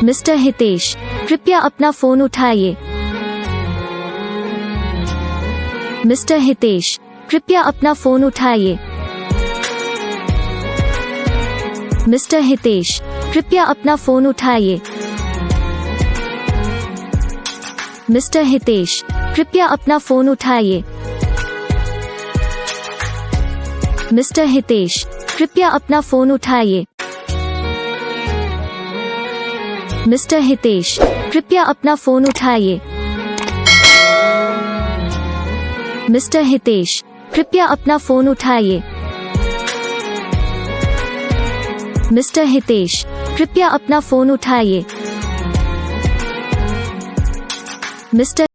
Mister Hitesh, कृपया अपना phone उठाइए। मिस्टर हितेश, कृपया अपना फोन उठाइए। मिस्टर हितेश, कृपया अपना फोन उठाइए। मिस्टर हितेश, कृपया अपना फोन उठाइए। मिस्टर हितेश, कृपया अपना फोन उठाइए। मिस्टर हितेश, कृपया अपना फोन उठाइए। मिस्टर हितेश, कृपया अपना फोन उठाइए। मिस्टर हितेश, कृपया अपना फोन उठाइए। मिस्टर